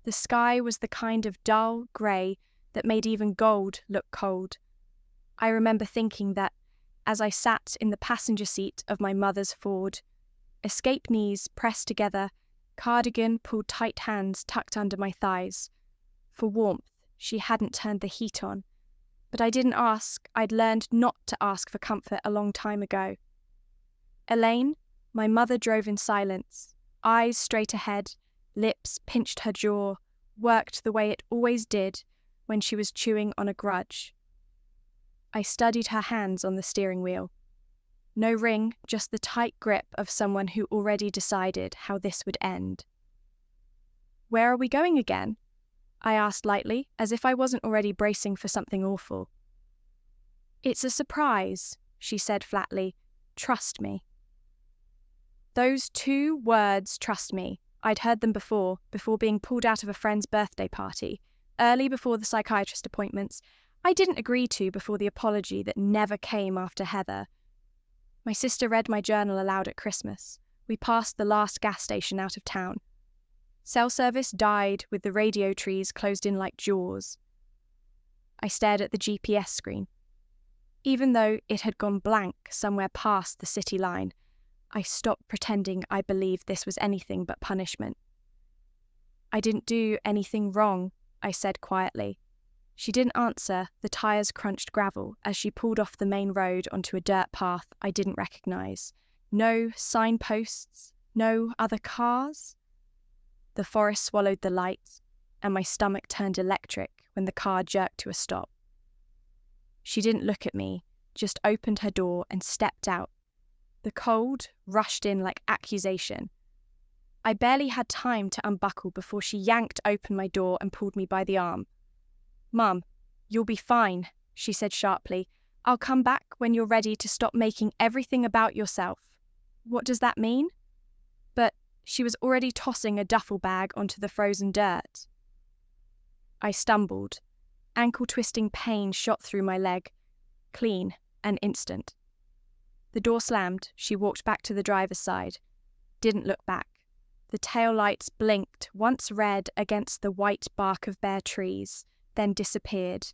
The sky was the kind of dull grey that made even gold look cold. I remember thinking that as I sat in the passenger seat of my mother's Ford, escape knees pressed together, cardigan pulled tight hands tucked under my thighs. For warmth, she hadn't turned the heat on. But I didn't ask. I'd learned not to ask for comfort a long time ago. Elaine, my mother, drove in silence, eyes straight ahead, lips pinched her jaw, worked the way it always did when she was chewing on a grudge. I studied her hands on the steering wheel. No ring, just the tight grip of someone who already decided how this would end. "Where are we going again?" I asked lightly, as if I wasn't already bracing for something awful. "It's a surprise," she said flatly. "Trust me." Those 2 words, trust me, I'd heard them before being pulled out of a friend's birthday party, early before the psychiatrist appointments. I didn't agree to before the apology that never came after Heather. My sister read my journal aloud at Christmas. We passed the last gas station out of town. Cell service died with the radio trees closed in like jaws. I stared at the GPS screen. Even though it had gone blank somewhere past the city line, I stopped pretending I believed this was anything but punishment. "I didn't do anything wrong," I said quietly. She didn't answer. The tyres crunched gravel as she pulled off the main road onto a dirt path I didn't recognise. No signposts, no other cars. The forest swallowed the light, and my stomach turned electric when the car jerked to a stop. She didn't look at me, just opened her door and stepped out. The cold rushed in like accusation. I barely had time to unbuckle before she yanked open my door and pulled me by the arm. "Mum, you'll be fine," she said sharply. "I'll come back when you're ready to stop making everything about yourself." What does that mean? But she was already tossing a duffel bag onto the frozen dirt. I stumbled. Ankle-twisting pain shot through my leg. Clean and instant. The door slammed. She walked back to the driver's side. Didn't look back. The tail lights blinked, once red against the white bark of bare trees, then disappeared.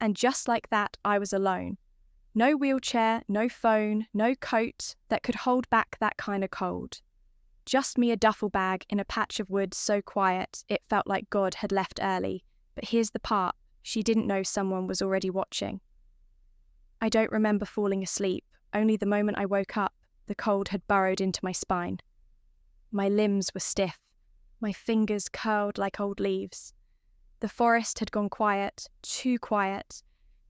And just like that, I was alone. No wheelchair, no phone, no coat that could hold back that kind of cold. Just me, a duffel bag in a patch of woods so quiet it felt like God had left early. But here's the part, she didn't know someone was already watching. I don't remember falling asleep, only the moment I woke up, the cold had burrowed into my spine. My limbs were stiff, my fingers curled like old leaves. The forest had gone quiet, too quiet.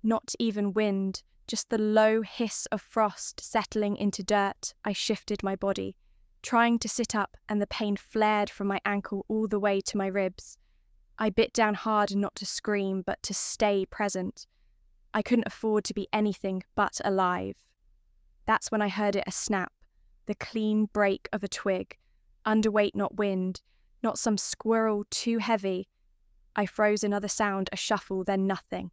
Not even wind, just the low hiss of frost settling into dirt. I shifted my body, trying to sit up, and the pain flared from my ankle all the way to my ribs. I bit down hard not to scream, but to stay present. I couldn't afford to be anything but alive. That's when I heard it, a snap, the clean break of a twig. Underweight, not wind, not some squirrel too heavy. I froze, another sound, a shuffle, then nothing.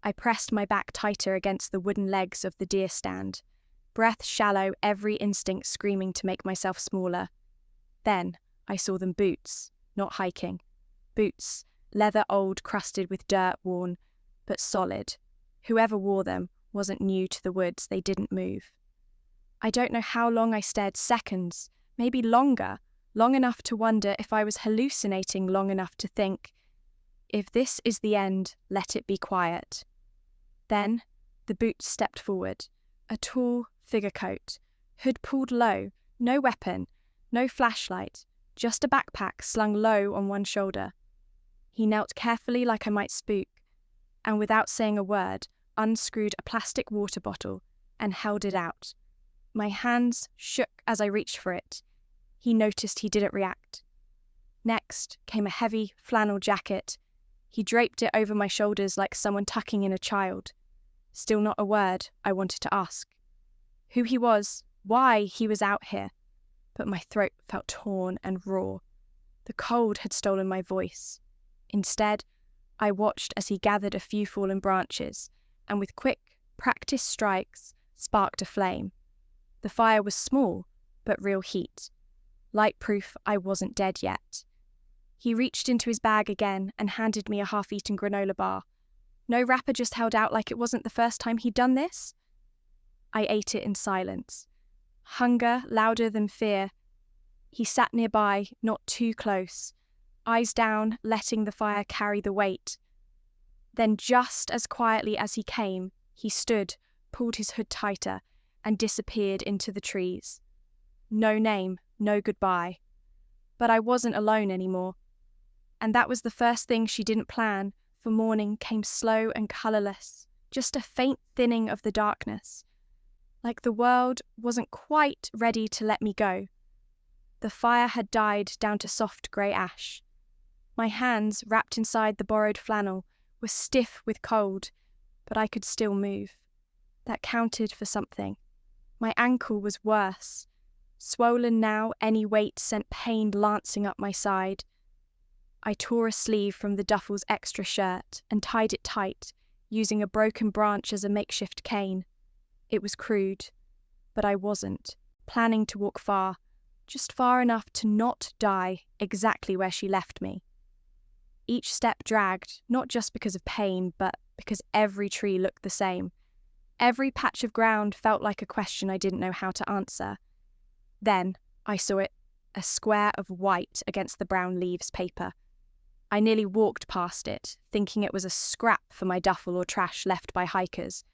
I pressed my back tighter against the wooden legs of the deer stand. Breath shallow, every instinct screaming to make myself smaller. Then I saw them boots, not hiking. Boots, leather old, crusted with dirt, worn, but solid. Whoever wore them wasn't new to the woods, they didn't move. I don't know how long I stared, seconds, maybe longer, long enough to wonder if I was hallucinating, long enough to think, if this is the end, let it be quiet. Then the boots stepped forward, a tall figure coat, hood pulled low, no weapon, no flashlight, just a backpack slung low on one shoulder. He knelt carefully like I might spook, and without saying a word, unscrewed a plastic water bottle and held it out. My hands shook as I reached for it. He noticed, he didn't react. Next came a heavy flannel jacket. He draped it over my shoulders like someone tucking in a child. Still not a word I wanted to ask. Who he was, why he was out here. But my throat felt torn and raw. The cold had stolen my voice. Instead, I watched as he gathered a few fallen branches, and with quick, practiced strikes, sparked a flame. The fire was small, but real heat. Light proof I wasn't dead yet. He reached into his bag again and handed me a half-eaten granola bar. No wrapper, just held out like it wasn't the first time he'd done this. I ate it in silence. Hunger louder than fear. He sat nearby, not too close, eyes down, letting the fire carry the weight. Then, just as quietly as he came, he stood, pulled his hood tighter, and disappeared into the trees. No name, no goodbye. But I wasn't alone anymore. And that was the first thing she didn't plan, for morning came slow and colourless, just a faint thinning of the darkness. Like the world wasn't quite ready to let me go. The fire had died down to soft grey ash. My hands, wrapped inside the borrowed flannel, were stiff with cold, but I could still move. That counted for something. My ankle was worse. Swollen now, any weight sent pain lancing up my side. I tore a sleeve from the duffel's extra shirt and tied it tight, using a broken branch as a makeshift cane. It was crude, but I wasn't, planning to walk far, just far enough to not die exactly where she left me. Each step dragged, not just because of pain, but because every tree looked the same. Every patch of ground felt like a question I didn't know how to answer. Then I saw it, a square of white against the brown leaves paper. I nearly walked past it, thinking it was a scrap for my duffel or trash left by hikers,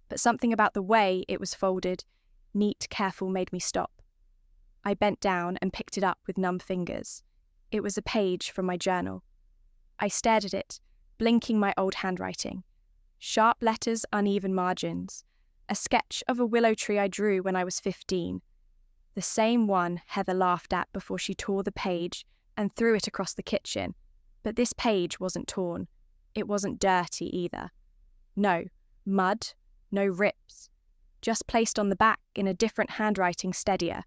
but something about the way it was folded, neat, careful, made me stop. I bent down and picked it up with numb fingers. It was a page from my journal. I stared at it, blinking my old handwriting. Sharp letters, uneven margins. A sketch of a willow tree I drew when I was 15. The same one Heather laughed at before she tore the page and threw it across the kitchen. But this page wasn't torn. It wasn't dirty either. No mud, no rips. Just placed on the back in a different handwriting, steadier.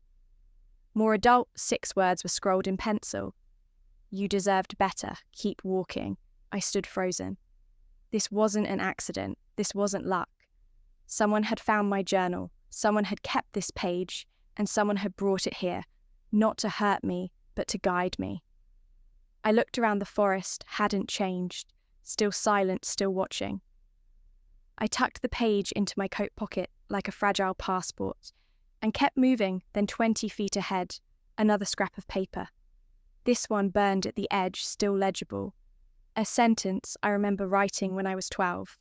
More adult, 6 words were scrolled in pencil. You deserved better. Keep walking. I stood frozen. This wasn't an accident. This wasn't luck. Someone had found my journal. Someone had kept this page, and someone had brought it here, not to hurt me, but to guide me. I looked around the forest, hadn't changed, still silent, still watching. I tucked the page into my coat pocket like a fragile passport, and kept moving, then 20 feet ahead, another scrap of paper. This one burned at the edge, still legible. A sentence I remember writing when I was 12.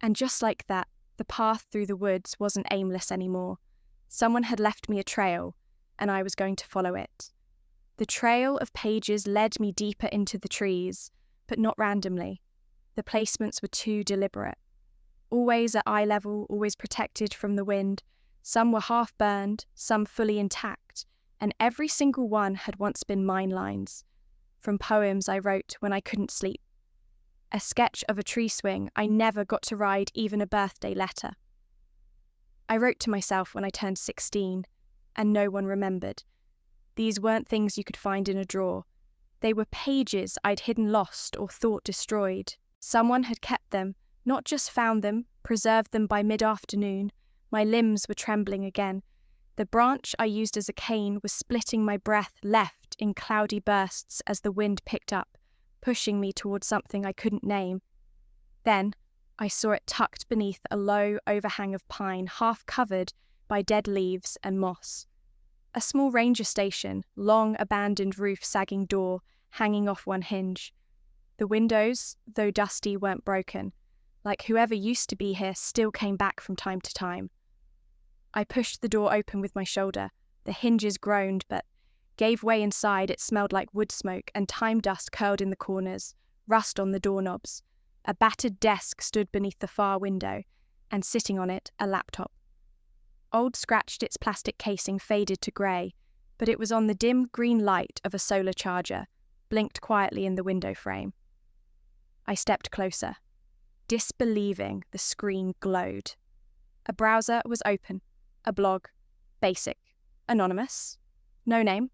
And just like that, the path through the woods wasn't aimless anymore. Someone had left me a trail, and I was going to follow it. The trail of pages led me deeper into the trees, but not randomly. The placements were too deliberate. Always at eye level, always protected from the wind. Some were half burned, some fully intact, and every single one had once been mine lines, from poems I wrote when I couldn't sleep. A sketch of a tree swing I never got to ride, even a birthday letter. I wrote to myself when I turned 16, and no one remembered. These weren't things you could find in a drawer. They were pages I'd hidden lost or thought destroyed. Someone had kept them, not just found them, preserved them by mid-afternoon. My limbs were trembling again. The branch I used as a cane was splitting my breath left in cloudy bursts as the wind picked up, pushing me towards something I couldn't name. Then I saw it tucked beneath a low overhang of pine, half covered by dead leaves and moss. A small ranger station, long abandoned roof, sagging door, hanging off one hinge. The windows, though dusty, weren't broken. Like whoever used to be here still came back from time to time. I pushed the door open with my shoulder. The hinges groaned, but gave way inside. It smelled like wood smoke, and time dust curled in the corners, rust on the doorknobs. A battered desk stood beneath the far window, and sitting on it, a laptop. Old scratched, its plastic casing faded to grey, but it was on the dim green light of a solar charger, blinked quietly in the window frame. I stepped closer. Disbelieving, the screen glowed. A browser was open. A blog. Basic. Anonymous. No name.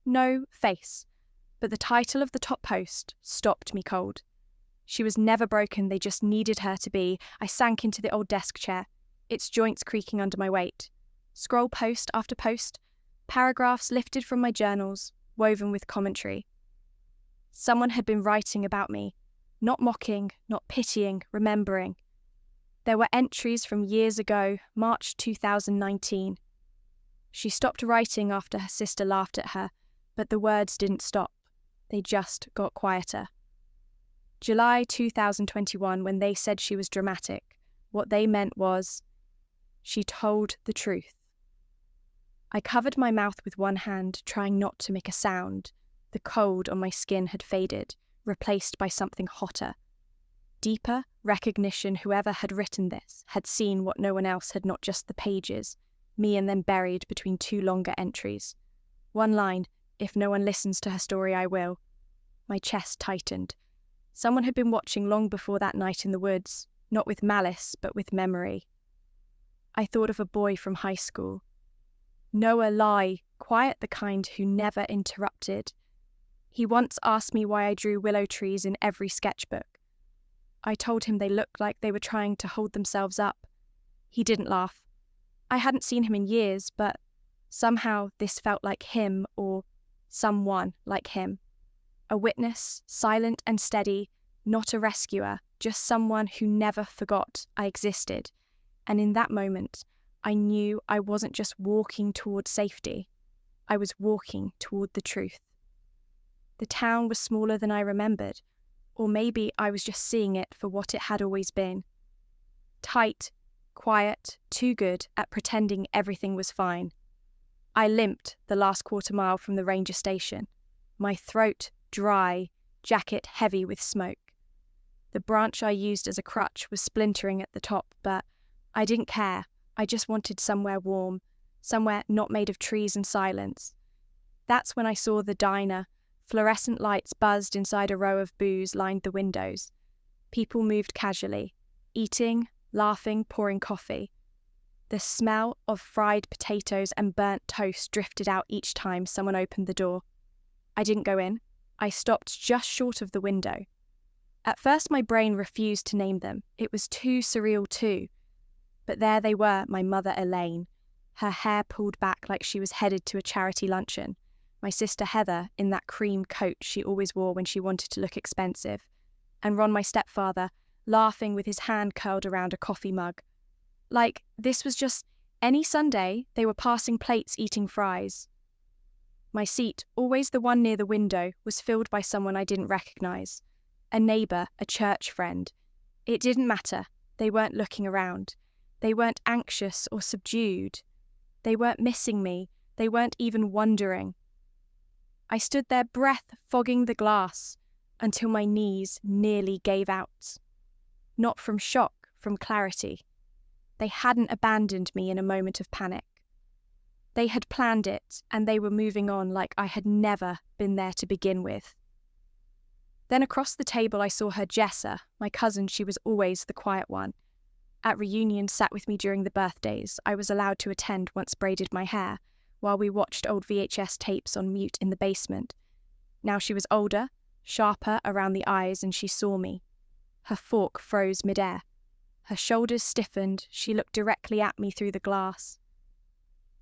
No face. But the title of the top post stopped me cold. She was never broken, they just needed her to be. I sank into the old desk chair, its joints creaking under my weight. Scroll post after post, paragraphs lifted from my journals, woven with commentary. Someone had been writing about me, not mocking, not pitying, remembering. There were entries from years ago, March 2019. She stopped writing after her sister laughed at her, but the words didn't stop. They just got quieter. July 2021, when they said she was dramatic, what they meant was, she told the truth. I covered my mouth with one hand, trying not to make a sound. The cold on my skin had faded, replaced by something hotter. Deeper recognition whoever had written this had seen what no one else had, not just the pages, me and them buried between two longer entries. One line, if no one listens to her story, I will. My chest tightened. Someone had been watching long before that night in the woods, not with malice, but with memory. I thought of a boy from high school. Noah Lai, quiet the kind who never interrupted. He once asked me why I drew willow trees in every sketchbook. I told him they looked like they were trying to hold themselves up. He didn't laugh. I hadn't seen him in years, but somehow this felt like him, or someone like him. A witness, silent and steady, not a rescuer, just someone who never forgot I existed. And in that moment, I knew I wasn't just walking toward safety. I was walking toward the truth. The town was smaller than I remembered, or maybe I was just seeing it for what it had always been. Tight, quiet, too good at pretending everything was fine. I limped the last quarter mile from the ranger station, my throat dry, jacket heavy with smoke. The branch I used as a crutch was splintering at the top, but I didn't care. I just wanted somewhere warm, somewhere not made of trees and silence. That's when I saw the diner. Fluorescent lights buzzed inside a row of booths lined the windows. People moved casually, eating, laughing, pouring coffee. The smell of fried potatoes and burnt toast drifted out each time someone opened the door. I didn't go in. I stopped just short of the window. At first my brain refused to name them. It was too surreal too. But there they were, my mother Elaine, her hair pulled back like she was headed to a charity luncheon. My sister Heather in that cream coat she always wore when she wanted to look expensive. And Ron, my stepfather, laughing with his hand curled around a coffee mug. Like this was just any Sunday they were passing plates eating fries. My seat, always the one near the window, was filled by someone I didn't recognise. A neighbour, a church friend. It didn't matter. They weren't looking around. They weren't anxious or subdued. They weren't missing me. They weren't even wondering. I stood there, breath fogging the glass, until my knees nearly gave out. Not from shock, from clarity. They hadn't abandoned me in a moment of panic. They had planned it, and they were moving on like I had never been there to begin with. Then across the table I saw her Jessa, my cousin. She was always the quiet one. At reunions, sat with me during the birthdays. I was allowed to attend once braided my hair, while we watched old VHS tapes on mute in the basement. Now she was older, sharper around the eyes, and she saw me. Her fork froze midair. Her shoulders stiffened. She looked directly at me through the glass.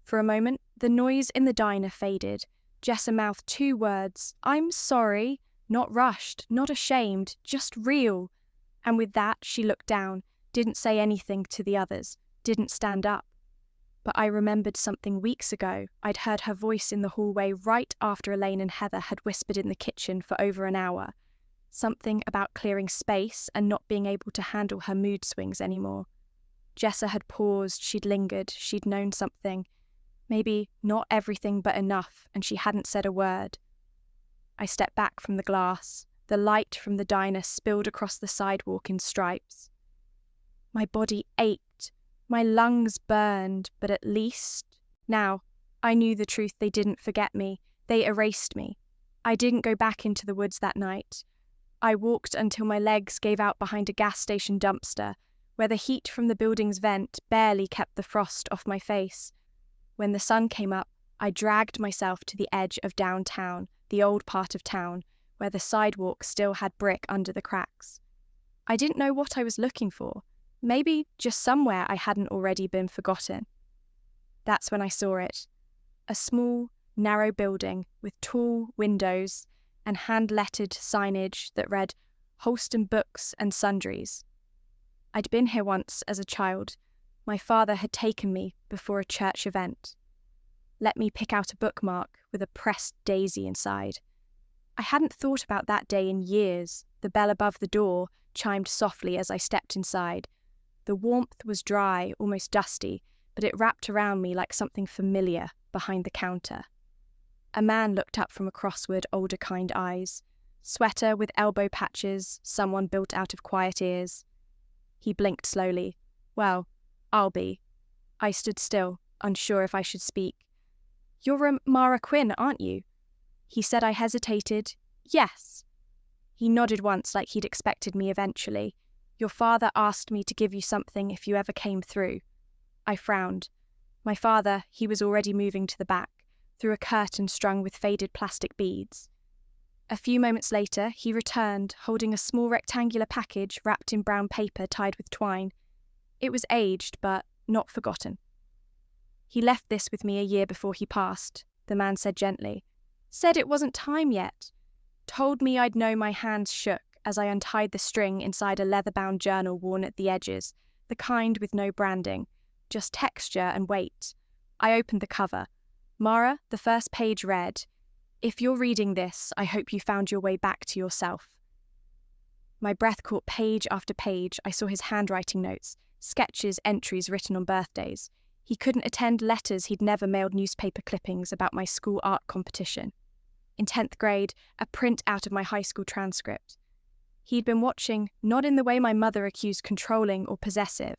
For a moment, the noise in the diner faded. Jessa mouthed two words, "I'm sorry," not rushed, not ashamed, just real. And with that, she looked down, didn't say anything to the others, didn't stand up. But I remembered something weeks ago. I'd heard her voice in the hallway right after Elaine and Heather had whispered in the kitchen for over an hour. Something about clearing space and not being able to handle her mood swings anymore. Jessa had paused, she'd lingered, she'd known something. Maybe not everything, but enough, and she hadn't said a word. I stepped back from the glass. The light from the diner spilled across the sidewalk in stripes. My body ached. My lungs burned, but at least, now, I knew the truth. They didn't forget me. They erased me. I didn't go back into the woods that night. I walked until my legs gave out behind a gas station dumpster, where the heat from the building's vent barely kept the frost off my face. When the sun came up, I dragged myself to the edge of downtown, the old part of town, where the sidewalk still had brick under the cracks. I didn't know what I was looking for. Maybe just somewhere I hadn't already been forgotten. That's when I saw it. A small, narrow building with tall windows and hand-lettered signage that read Holston Books and Sundries. I'd been here once as a child. My father had taken me before a church event. Let me pick out a bookmark with a pressed daisy inside. I hadn't thought about that day in years. The bell above the door chimed softly as I stepped inside. The warmth was dry, almost dusty, but it wrapped around me like something familiar behind the counter. A man looked up from crossword, older kind eyes. Sweater with elbow patches, someone built out of quiet ears. He blinked slowly. Well, I'll be. I stood still, unsure if I should speak. You're Mara Quinn, aren't you? He said. I hesitated. Yes. He nodded once like he'd expected me eventually. Your father asked me to give you something if you ever came through. I frowned. My father, he was already moving to the back, through a curtain strung with faded plastic beads. A few moments later, he returned, holding a small rectangular package wrapped in brown paper tied with twine. It was aged, but not forgotten. He left this with me a year before he passed, the man said gently. Said it wasn't time yet. Told me I'd know my hands shook as I untied the string inside a leather-bound journal worn at the edges, the kind with no branding, just texture and weight. I opened the cover. Mara, the first page read, If you're reading this, I hope you found your way back to yourself. My breath caught page after page. I saw his handwriting notes, sketches, entries written on birthdays. He couldn't attend letters he'd never mailed newspaper clippings about my school art competition. In 10th grade, a print out of my high school transcript. He'd been watching, not in the way my mother accused controlling or possessive,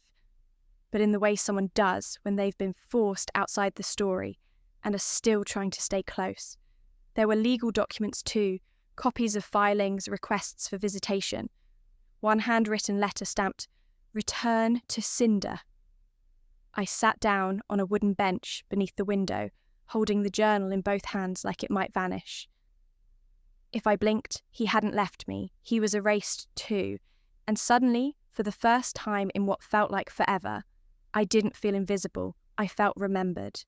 but in the way someone does when they've been forced outside the story and are still trying to stay close. There were legal documents too, copies of filings, requests for visitation. One handwritten letter stamped, Return to Cinder. I sat down on a wooden bench beneath the window, holding the journal in both hands like it might vanish. If I blinked, he hadn't left me. He was erased too. And suddenly, for the first time in what felt like forever, I didn't feel invisible. I felt remembered.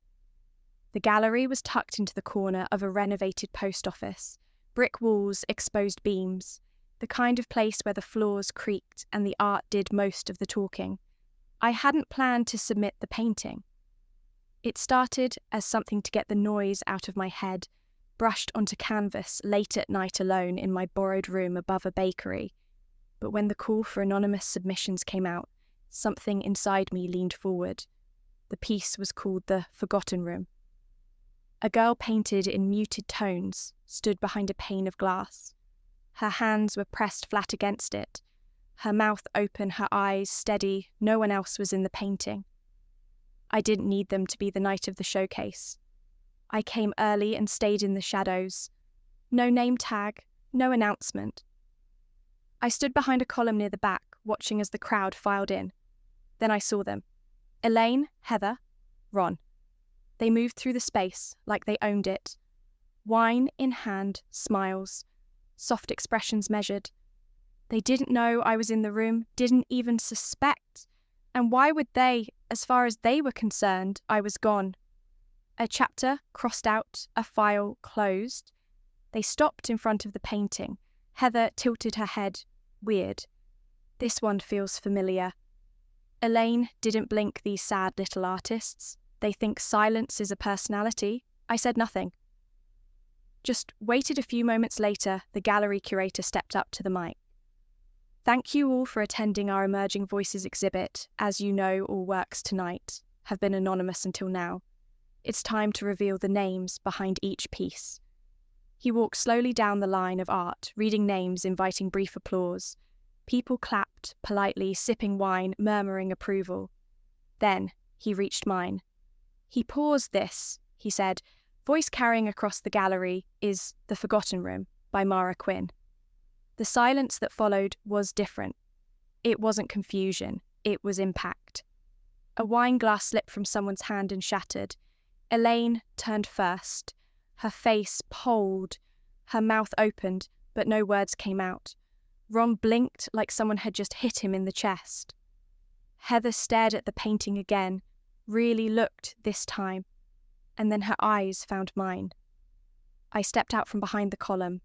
The gallery was tucked into the corner of a renovated post office. Brick walls, exposed beams. The kind of place where the floors creaked and the art did most of the talking. I hadn't planned to submit the painting. It started as something to get the noise out of my head, brushed onto canvas late at night alone in my borrowed room above a bakery. But when the call for anonymous submissions came out, something inside me leaned forward. The piece was called The Forgotten Room. A girl painted in muted tones stood behind a pane of glass. Her hands were pressed flat against it, her mouth open, her eyes steady. No one else was in the painting. I didn't need them to be the night of the showcase. I came early and stayed in the shadows. No name tag, no announcement. I stood behind a column near the back, watching as the crowd filed in. Then I saw them. Elaine, Heather, Ron. They moved through the space like they owned it. Wine in hand, smiles, soft expressions measured. They didn't know I was in the room, didn't even suspect. And why would they? As far as they were concerned, I was gone. A chapter crossed out, a file closed. They stopped in front of the painting. Heather tilted her head. Weird. This one feels familiar. Elaine didn't blink, these sad little artists. They think silence is a personality. I said nothing. Just waited a few moments later, the gallery curator stepped up to the mic. Thank you all for attending our Emerging Voices exhibit. As you know, all works tonight have been anonymous until now. It's time to reveal the names behind each piece. He walked slowly down the line of art, reading names, inviting brief applause. People clapped, politely, sipping wine, murmuring approval. Then he reached mine. He paused this, he said. Voice carrying across the gallery is The Forgotten Room by Mara Quinn. The silence that followed was different. It wasn't confusion, it was impact. A wine glass slipped from someone's hand and shattered. Elaine turned first. Her face poled, her mouth opened, but no words came out. Ron blinked like someone had just hit him in the chest. Heather stared at the painting again, really looked this time, and then her eyes found mine. I stepped out from behind the column.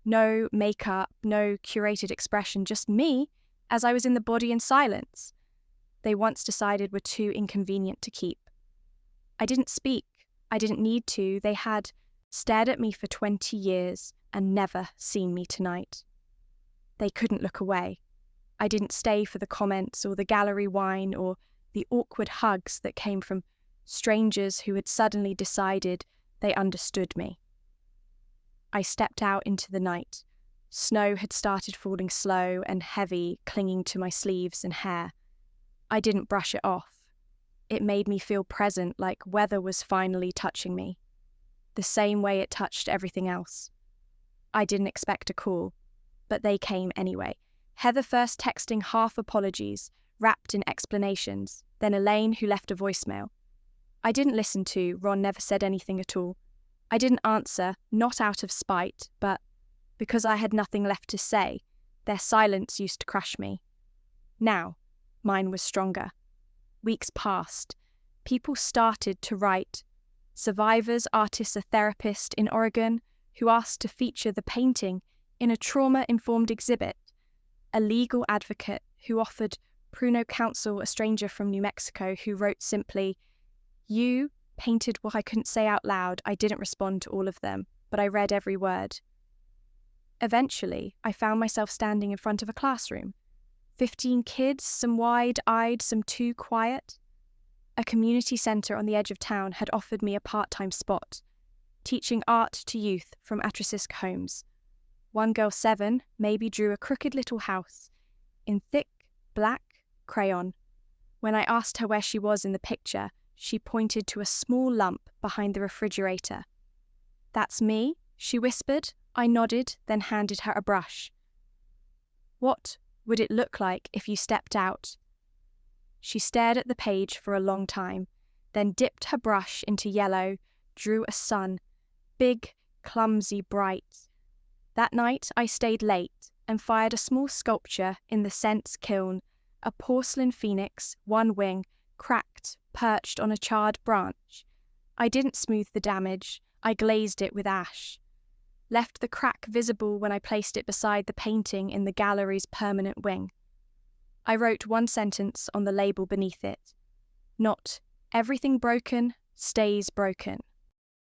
No makeup, no curated expression, just me as I was in the body and silence they once decided were too inconvenient to keep. I didn't speak. I didn't need to. They had stared at me for 20 years and never seen me tonight. They couldn't look away. I didn't stay for the comments or the gallery wine or the awkward hugs that came from strangers who had suddenly decided they understood me. I stepped out into the night. Snow had started falling slow and heavy, clinging to my sleeves and hair. I didn't brush it off. It made me feel present, like weather was finally touching me, the same way it touched everything else. I didn't expect a call, but they came anyway. Heather first texting half apologies, wrapped in explanations, then Elaine who left a voicemail. I didn't listen to, Ron never said anything at all. I didn't answer, not out of spite, but because I had nothing left to say. Their silence used to crush me. Now, mine was stronger. Weeks passed. People started to write. Survivors, artists, a therapist in Oregon who asked to feature the painting in a trauma-informed exhibit. A legal advocate who offered Pruno counsel, a stranger from New Mexico who wrote simply, "You painted what I couldn't say out loud." I didn't respond to all of them, but I read every word. Eventually, I found myself standing in front of a classroom. 15 kids, some wide-eyed, some too quiet. A community centre on the edge of town had offered me a part-time spot, teaching art to youth from at-risk homes. One girl, 7, maybe drew a crooked little house in thick, black crayon. When I asked her where she was in the picture, she pointed to a small lump behind the refrigerator. "That's me," she whispered. I nodded, then handed her a brush. "What would it look like if you stepped out?" She stared at the page for a long time, then dipped her brush into yellow, drew a sun, big, clumsy, bright. That night I stayed late and fired a small sculpture in the scents kiln, a porcelain phoenix, one wing, cracked, perched on a charred branch. I didn't smooth the damage, I glazed it with ash. Left the crack visible when I placed it beside the painting in the gallery's permanent wing. I wrote one sentence on the label beneath it. Not everything broken stays broken.